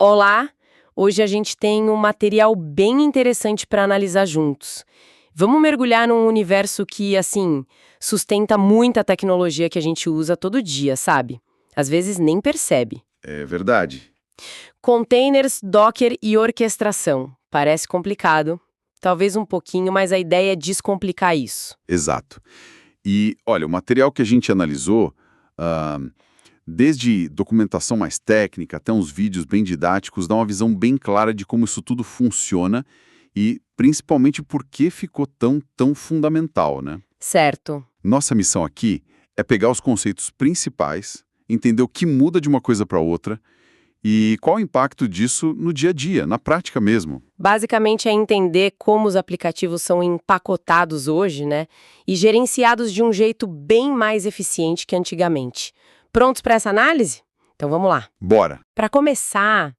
Olá! Hoje a gente tem um material bem interessante para analisar juntos. Vamos mergulhar num universo que, assim, sustenta muita tecnologia que a gente usa todo dia, sabe? Às vezes nem percebe. É verdade. Containers, Docker e orquestração. Parece complicado. Talvez um pouquinho, mas a ideia é descomplicar isso. Exato. E, olha, o material que a gente analisou, ah, desde documentação mais técnica até uns vídeos bem didáticos, dá uma visão bem clara de como isso tudo funciona e, principalmente, por que ficou tão fundamental, né? Certo. Nossa missão aqui é pegar os conceitos principais, entender o que muda de uma coisa para outra e qual o impacto disso no dia a dia, na prática mesmo. Basicamente é entender como os aplicativos são empacotados hoje, né? E gerenciados de um jeito bem mais eficiente que antigamente. Prontos para essa análise? Então vamos lá. Bora! Para começar,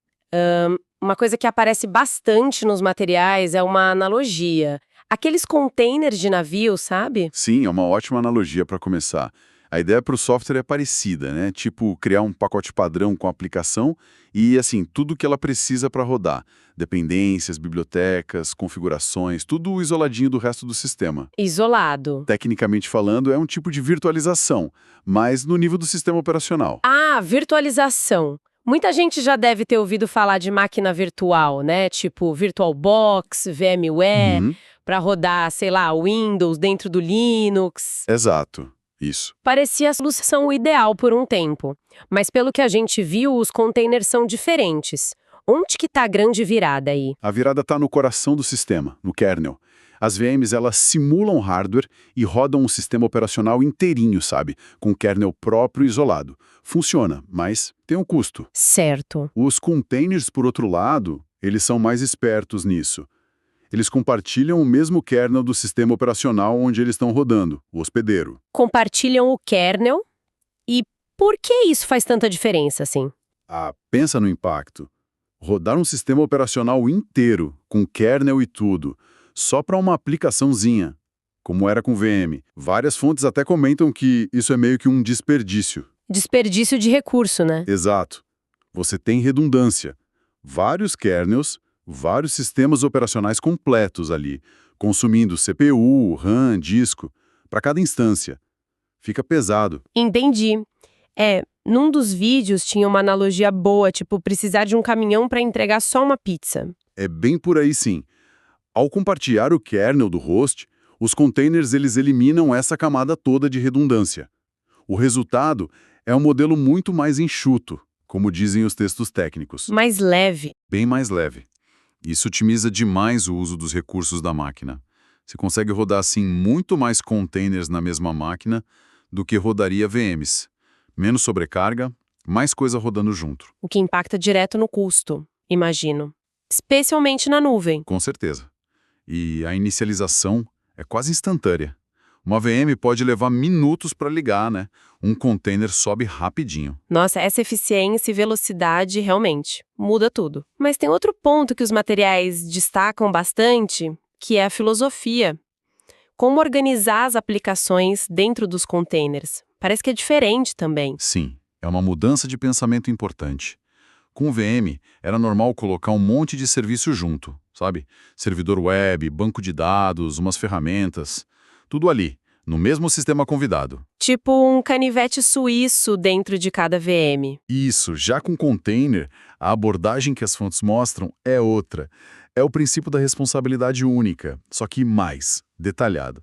uma coisa que aparece bastante nos materiais é uma analogia. Aqueles containers de navio, sabe? Sim, é uma ótima analogia para começar. A ideia para o software é parecida, né? Tipo, criar um pacote padrão com a aplicação e, assim, tudo que ela precisa para rodar. Dependências, bibliotecas, configurações, tudo isoladinho do resto do sistema. Isolado. Tecnicamente falando, é um tipo de virtualização, mas no nível do sistema operacional. Ah, virtualização. Muita gente já deve ter ouvido falar de máquina virtual, né? Tipo VirtualBox, VMware, Uhum, para rodar, sei lá, Windows dentro do Linux. exato, isso. Parecia a solução ideal por um tempo, mas pelo que a gente viu, os containers são diferentes. Onde que tá a grande virada aí? A virada está no coração do sistema, no kernel. As VMs, elas simulam hardware e rodam um sistema operacional inteirinho, sabe? Com kernel próprio e isolado. Funciona, mas tem um custo. Certo. Os containers, por outro lado, eles são mais espertos nisso. Eles compartilham o mesmo kernel do sistema operacional onde eles estão rodando, o hospedeiro. Compartilham o kernel. E por que isso faz tanta diferença, assim? Ah, pensa no impacto. Rodar um sistema operacional inteiro, com kernel e tudo, só para uma aplicaçãozinha, como era com VM. Várias fontes até comentam que isso é meio que um desperdício. Desperdício de recurso, né? Exato. Você tem redundância. Vários kernels, vários sistemas operacionais completos ali, consumindo CPU, RAM, disco, para cada instância. Fica pesado. Entendi. Num dos vídeos tinha uma analogia boa, tipo precisar de um caminhão para entregar só uma pizza. É bem por aí sim. Ao compartilhar o kernel do host, os containers eles eliminam essa camada toda de redundância. O resultado é um modelo muito mais enxuto, como dizem os textos técnicos. Mais leve. Bem mais leve. Isso otimiza demais o uso dos recursos da máquina. Você consegue rodar assim muito mais containers na mesma máquina do que rodaria VMs. Menos sobrecarga, mais coisa rodando junto. O que impacta direto no custo, imagino. Especialmente na nuvem. Com certeza. E a inicialização é quase instantânea. Uma VM pode levar minutos para ligar, né? Um container sobe rapidinho. Nossa, essa eficiência e velocidade realmente muda tudo. Mas tem outro ponto que os materiais destacam bastante, que é a filosofia. Como organizar as aplicações dentro dos containers. Parece que é diferente também. Sim, é uma mudança de pensamento importante. Com VM, era normal colocar um monte de serviço junto, sabe? Servidor web, banco de dados, umas ferramentas, tudo ali, no mesmo sistema convidado. Tipo um canivete suíço dentro de cada VM. Isso, já com container, a abordagem que as fontes mostram é outra. É o princípio da responsabilidade única, só que mais detalhado.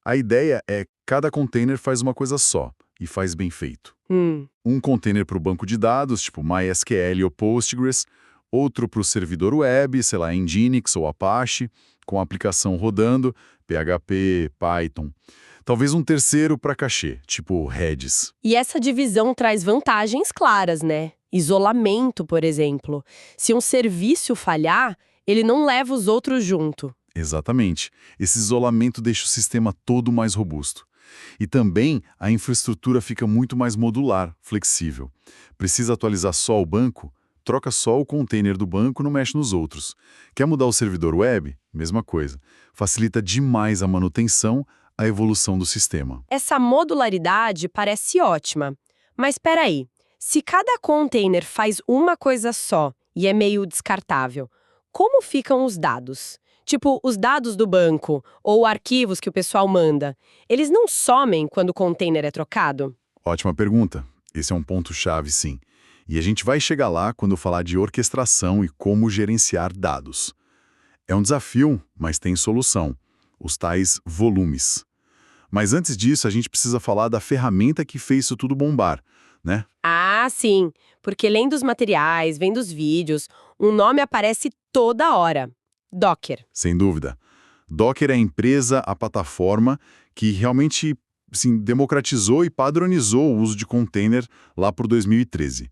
A ideia é que cada container faz uma coisa só e faz bem feito. Um container para o banco de dados, tipo MySQL ou Postgres, outro para o servidor web, sei lá, Nginx ou Apache, com a aplicação rodando, PHP, Python. Talvez um terceiro para cachê, tipo Redis. E essa divisão traz vantagens claras, né? Isolamento, por exemplo. Se um serviço falhar, ele não leva os outros junto. Exatamente. Esse isolamento deixa o sistema todo mais robusto. E também a infraestrutura fica muito mais modular, flexível. Precisa atualizar só o banco? Troca só o container do banco, não mexe nos outros. Quer mudar o servidor web? Mesma coisa. Facilita demais a manutenção, a evolução do sistema. Essa modularidade parece ótima. Mas espera aí, se cada container faz uma coisa só e é meio descartável. Como ficam os dados? Tipo, os dados do banco ou arquivos que o pessoal manda, eles não somem quando o container é trocado? Ótima pergunta. Esse é um ponto-chave, sim. E a gente vai chegar lá quando falar de orquestração e como gerenciar dados. É um desafio, mas tem solução. Os tais volumes. Mas antes disso, a gente precisa falar da ferramenta que fez isso tudo bombar, né? Ah, sim, porque lendo os materiais, vendo os vídeos, um nome aparece toda hora. Docker. Sem dúvida. Docker é a empresa, a plataforma que realmente assim, democratizou e padronizou o uso de container lá por 2013.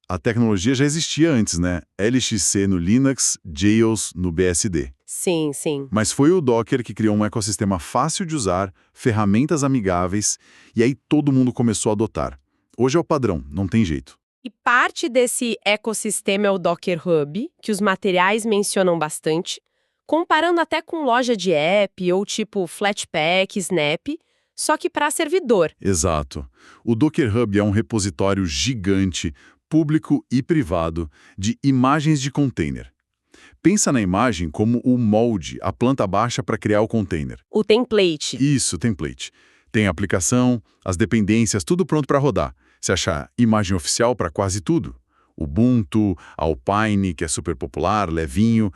A tecnologia já existia antes, né? LXC no Linux, Jails no BSD. Sim, sim. Mas foi o Docker que criou um ecossistema fácil de usar, ferramentas amigáveis, e aí todo mundo começou a adotar. Hoje é o padrão, não tem jeito. E parte desse ecossistema é o Docker Hub, que os materiais mencionam bastante, comparando até com loja de app ou tipo Flatpak, Snap, só que para servidor. Exato. O Docker Hub é um repositório gigante, público e privado, de imagens de container. Pensa na imagem como o molde, a planta baixa para criar o container. O template. Isso, template. Tem a aplicação, as dependências, tudo pronto para rodar. Se achar imagem oficial para quase tudo. Ubuntu, Alpine, que é super popular, levinho,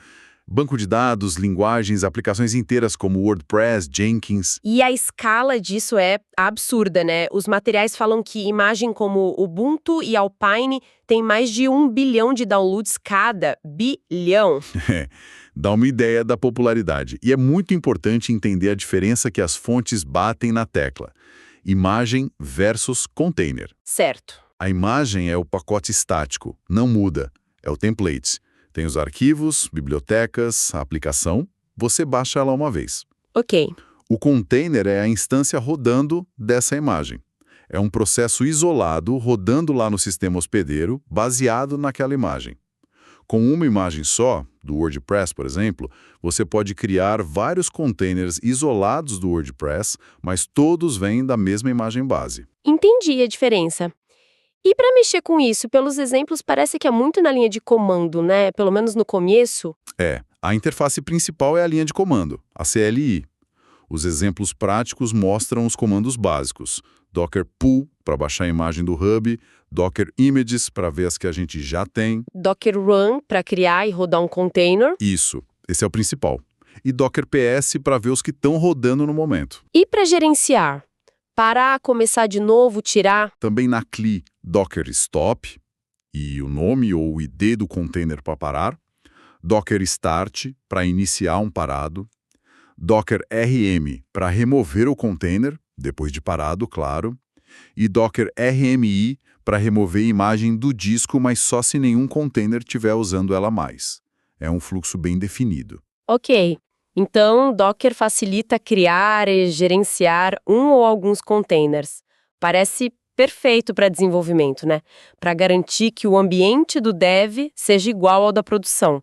banco de dados, linguagens, aplicações inteiras como WordPress, Jenkins. E a escala disso é absurda, né? Os materiais falam que imagem como Ubuntu e Alpine tem mais de 1 bilhão de downloads cada. Bilhão! Dá uma ideia da popularidade. E é muito importante entender a diferença que as fontes batem na tecla. Imagem versus container. Certo. A imagem é o pacote estático, não muda. É o template. Tem os arquivos, bibliotecas, a aplicação. Você baixa ela uma vez. Ok. O container é a instância rodando dessa imagem. É um processo isolado rodando lá no sistema hospedeiro, baseado naquela imagem. Com uma imagem só, do WordPress, por exemplo, você pode criar vários containers isolados do WordPress, mas todos vêm da mesma imagem base. Entendi a diferença. E para mexer com isso, pelos exemplos, parece que é muito na linha de comando, né? Pelo menos no começo. A interface principal é a linha de comando, a CLI. Os exemplos práticos mostram os comandos básicos. Docker Pull, para baixar a imagem do hub, Docker Images, para ver as que a gente já tem. Docker Run, para criar e rodar um container. Isso, esse é o principal. E Docker PS, para ver os que estão rodando no momento. E para gerenciar? Parar, começar de novo, tirar? Também na CLI, Docker Stop, e o nome ou o ID do container para parar. Docker Start, para iniciar um parado. Docker RM, para remover o container, depois de parado, claro. E Docker RMI, para remover a imagem do disco, mas só se nenhum container estiver usando ela mais. É um fluxo bem definido. Ok. Então, Docker facilita criar e gerenciar um ou alguns containers. Parece perfeito para desenvolvimento, né? Para garantir que o ambiente do dev seja igual ao da produção.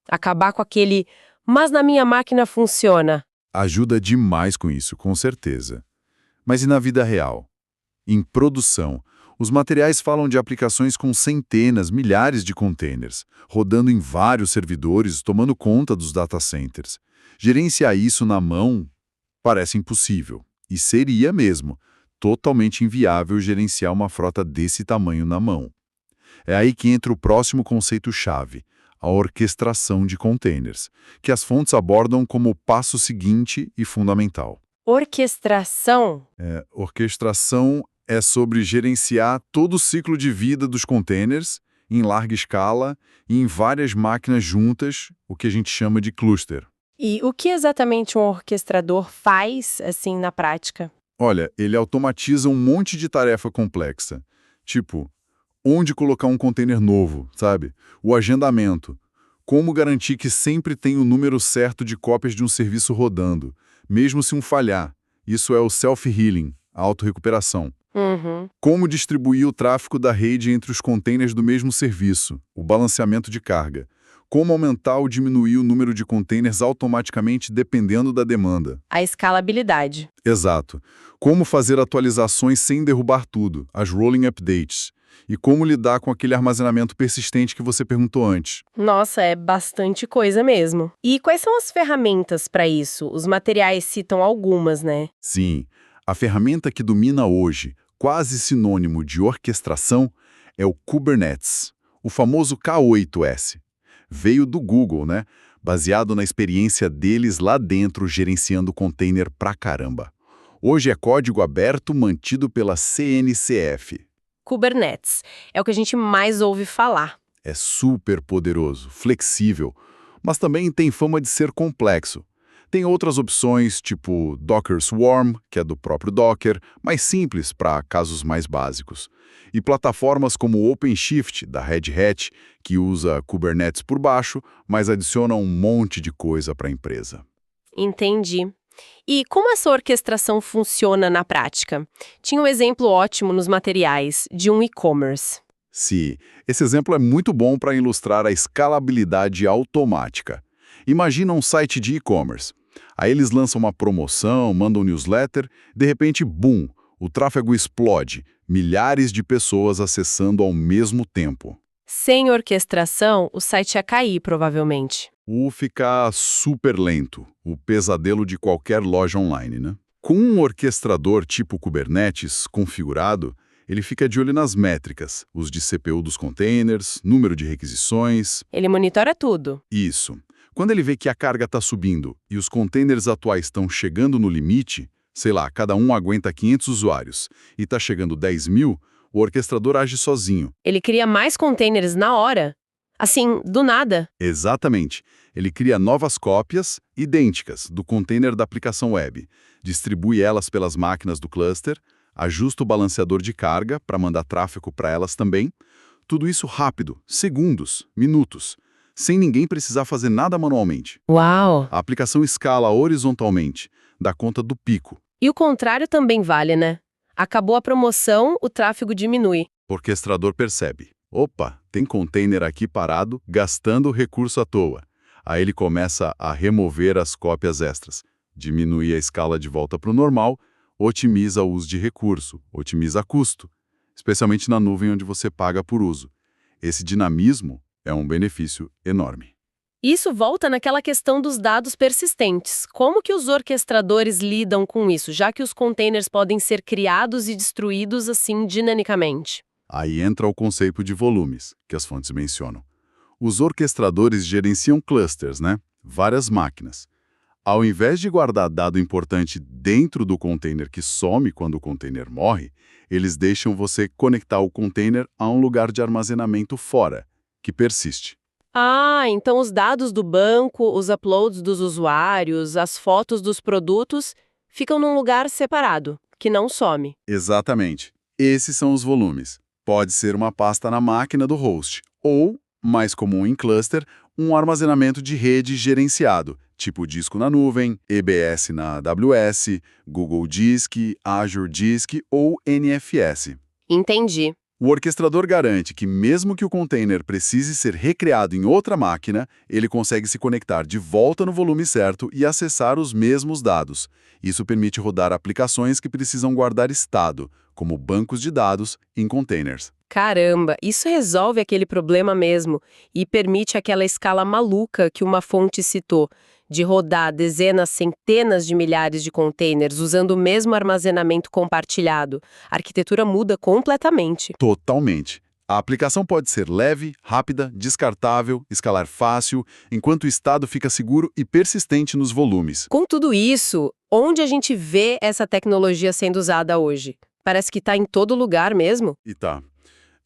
Acabar com aquele, mas na minha máquina funciona. Ajuda demais com isso, com certeza. Mas e na vida real? Em produção, os materiais falam de aplicações com centenas, milhares de containers, rodando em vários servidores, tomando conta dos data centers. Gerenciar isso na mão parece impossível. E seria mesmo totalmente inviável gerenciar uma frota desse tamanho na mão. É aí que entra o próximo conceito-chave, a orquestração de containers, que as fontes abordam como o passo seguinte e fundamental. Orquestração? Orquestração é sobre gerenciar todo o ciclo de vida dos containers em larga escala e em várias máquinas juntas, o que a gente chama de cluster. E o que exatamente um orquestrador faz, assim, na prática? Olha, ele automatiza um monte de tarefa complexa, tipo, onde colocar um container novo, sabe? O agendamento. Como garantir que sempre tem o número certo de cópias de um serviço rodando, mesmo se um falhar. Isso é o self-healing, a autorrecuperação. Como distribuir o tráfego da rede entre os containers do mesmo serviço, o balanceamento de carga. Como aumentar ou diminuir o número de containers automaticamente dependendo da demanda. A escalabilidade. Exato. Como fazer atualizações sem derrubar tudo, as rolling updates. E como lidar com aquele armazenamento persistente que você perguntou antes. Nossa, é bastante coisa mesmo. E quais são as ferramentas para isso? Os materiais citam algumas, né? Sim, a ferramenta que domina hoje, quase sinônimo de orquestração, é o Kubernetes, o famoso K8s. Veio do Google, né? Baseado na experiência deles lá dentro gerenciando container pra caramba. Hoje é código aberto mantido pela CNCF. Kubernetes. É o que a gente mais ouve falar. É super poderoso, flexível, mas também tem fama de ser complexo. Tem outras opções, tipo Docker Swarm, que é do próprio Docker, mais simples para casos mais básicos. E plataformas como o OpenShift, da Red Hat, que usa Kubernetes por baixo, mas adiciona um monte de coisa para a empresa. Entendi. E como essa orquestração funciona na prática? Tinha um exemplo ótimo nos materiais de um e-commerce. Sim, esse exemplo é muito bom para ilustrar a escalabilidade automática. Imagina um site de e-commerce. Aí eles lançam uma promoção, mandam um newsletter, de repente, boom, o tráfego explode, milhares de pessoas acessando ao mesmo tempo. Sem orquestração, o site ia cair, provavelmente. Ficar super lento, o pesadelo de qualquer loja online, né? Com um orquestrador tipo Kubernetes configurado, ele fica de olho nas métricas, os de CPU dos containers, número de requisições. Ele monitora tudo. Isso. Quando ele vê que a carga está subindo e os containers atuais estão chegando no limite, sei lá, cada um aguenta 500 usuários, e está chegando 10.000, o orquestrador age sozinho. Ele cria mais containers na hora. Assim, do nada. Exatamente. Ele cria novas cópias idênticas do container da aplicação web, distribui elas pelas máquinas do cluster, ajusta o balanceador de carga para mandar tráfego para elas também. Tudo isso rápido, segundos, minutos, sem ninguém precisar fazer nada manualmente. Uau! A aplicação escala horizontalmente, dá conta do pico. E o contrário também vale, né? Acabou a promoção, o tráfego diminui. O orquestrador percebe. Opa, tem container aqui parado, gastando recurso à toa. Aí ele começa a remover as cópias extras, diminui a escala de volta para o normal, otimiza o uso de recurso, otimiza custo, especialmente na nuvem onde você paga por uso. Esse dinamismo é um benefício enorme. Isso volta naquela questão dos dados persistentes. Como que os orquestradores lidam com isso, já que os containers podem ser criados e destruídos assim dinamicamente? Aí entra o conceito de volumes, que as fontes mencionam. Os orquestradores gerenciam clusters, né? Várias máquinas. Ao invés de guardar dado importante dentro do container que some quando o container morre, eles deixam você conectar o container a um lugar de armazenamento fora, que persiste. Ah, então os dados do banco, os uploads dos usuários, as fotos dos produtos ficam num lugar separado, que não some. Exatamente. Esses são os volumes. Pode ser uma pasta na máquina do host, ou, mais comum em cluster, um armazenamento de rede gerenciado, tipo disco na nuvem, EBS na AWS, Google Disk, Azure Disk ou NFS. Entendi. O orquestrador garante que mesmo que o container precise ser recriado em outra máquina, ele consegue se conectar de volta no volume certo e acessar os mesmos dados. Isso permite rodar aplicações que precisam guardar estado, como bancos de dados, em containers. Caramba, isso resolve aquele problema mesmo e permite aquela escala maluca que uma fonte citou, de rodar dezenas, centenas de milhares de containers usando o mesmo armazenamento compartilhado. A arquitetura muda completamente. Totalmente. A aplicação pode ser leve, rápida, descartável, escalar fácil, enquanto o estado fica seguro e persistente nos volumes. Com tudo isso, onde a gente vê essa tecnologia sendo usada hoje? Parece que está em todo lugar mesmo. E tá.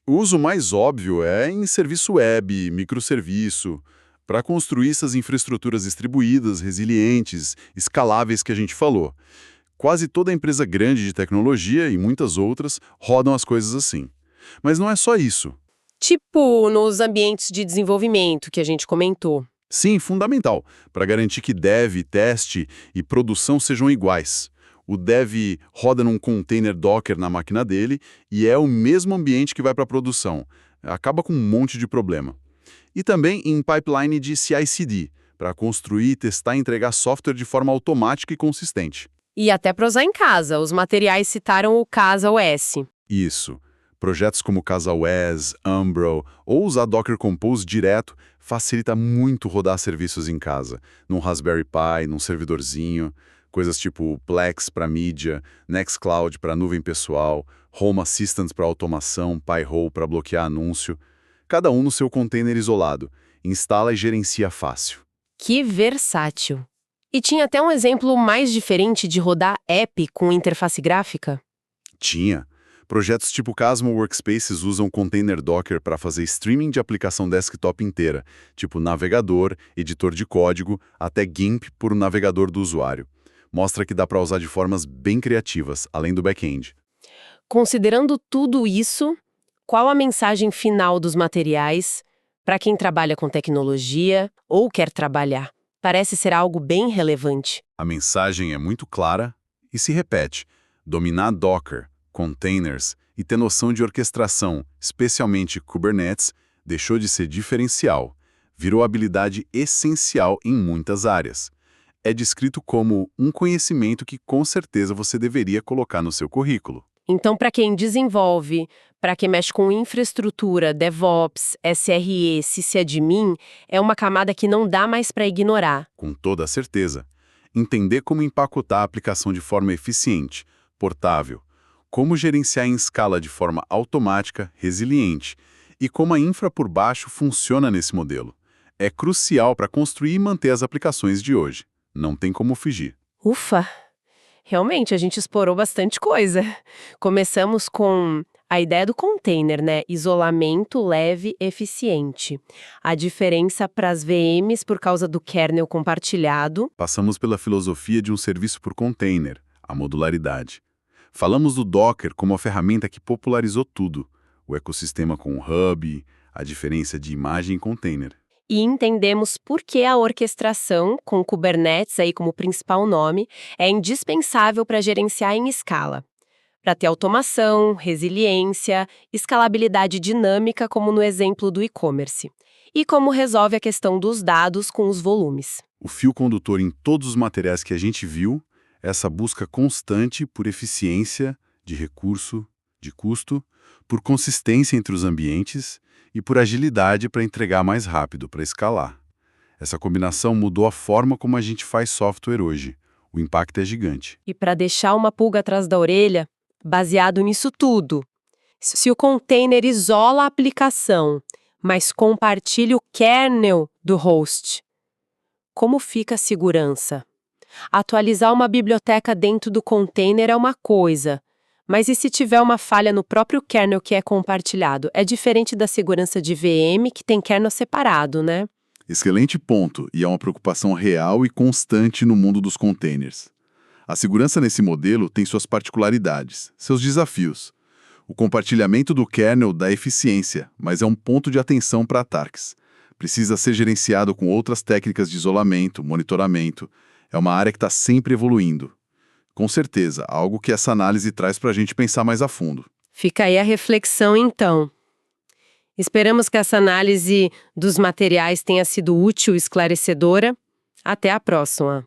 O uso mais óbvio é em serviço web, microserviço, para construir essas infraestruturas distribuídas, resilientes, escaláveis que a gente falou. Quase toda empresa grande de tecnologia e muitas outras rodam as coisas assim. Mas não é só isso. Tipo nos ambientes de desenvolvimento que a gente comentou. Sim, fundamental, para garantir que dev, teste e produção sejam iguais. O dev roda num container Docker na máquina dele e é o mesmo ambiente que vai para a produção. Acaba com um monte de problema. E também em pipeline de CI/CD, para construir, testar e entregar software de forma automática e consistente. E até para usar em casa, os materiais citaram o Casa OS. Isso. Projetos como CasaWAS, Umbro ou usar Docker Compose direto facilita muito rodar serviços em casa, num Raspberry Pi, num servidorzinho, coisas tipo Plex para mídia, Nextcloud para nuvem pessoal, Home Assistant para automação, Pi-hole para bloquear anúncio, cada um no seu container isolado. Instala e gerencia fácil. Que versátil. E tinha até um exemplo mais diferente de rodar app com interface gráfica? Tinha. Projetos tipo Casmo Workspaces usam container Docker para fazer streaming de aplicação desktop inteira, tipo navegador, editor de código, até GIMP por um navegador do usuário. Mostra que dá para usar de formas bem criativas, além do back-end. Considerando tudo isso, qual a mensagem final dos materiais para quem trabalha com tecnologia ou quer trabalhar? Parece ser algo bem relevante. A mensagem é muito clara e se repete. Dominar Docker, containers e ter noção de orquestração, especialmente Kubernetes, deixou de ser diferencial. Virou habilidade essencial em muitas áreas. É descrito como um conhecimento que com certeza você deveria colocar no seu currículo. Então, para quem desenvolve, para quem mexe com infraestrutura, DevOps, SRE, sysadmin, é uma camada que não dá mais para ignorar. Com toda certeza. Entender como empacotar a aplicação de forma eficiente, portável, como gerenciar em escala de forma automática, resiliente, e como a infra por baixo funciona nesse modelo. É crucial para construir e manter as aplicações de hoje. Não tem como fugir. Ufa! Realmente, a gente explorou bastante coisa. Começamos com a ideia do container, né? Isolamento leve, eficiente. A diferença para as VMs por causa do kernel compartilhado. Passamos pela filosofia de um serviço por container, a modularidade. Falamos do Docker como a ferramenta que popularizou tudo, o ecossistema com o hub, a diferença de imagem e container. E entendemos por que a orquestração, com Kubernetes aí como principal nome, é indispensável para gerenciar em escala. Para ter automação, resiliência, escalabilidade dinâmica, como no exemplo do e-commerce. E como resolve a questão dos dados com os volumes. O fio condutor em todos os materiais que a gente viu é essa busca constante por eficiência de recurso, de custo, por consistência entre os ambientes e por agilidade para entregar mais rápido, para escalar. Essa combinação mudou a forma como a gente faz software hoje. O impacto é gigante. E para deixar uma pulga atrás da orelha, baseado nisso tudo, se o container isola a aplicação, mas compartilha o kernel do host, como fica a segurança? Atualizar uma biblioteca dentro do container é uma coisa, mas e se tiver uma falha no próprio kernel que é compartilhado? É diferente da segurança de VM, que tem kernel separado, né? Excelente ponto, e é uma preocupação real e constante no mundo dos containers. A segurança nesse modelo tem suas particularidades, seus desafios. O compartilhamento do kernel dá eficiência, mas é um ponto de atenção para ataques. Precisa ser gerenciado com outras técnicas de isolamento, monitoramento. É uma área que está sempre evoluindo. Com certeza, algo que essa análise traz para a gente pensar mais a fundo. Fica aí a reflexão, então. Esperamos que essa análise dos materiais tenha sido útil e esclarecedora. Até a próxima!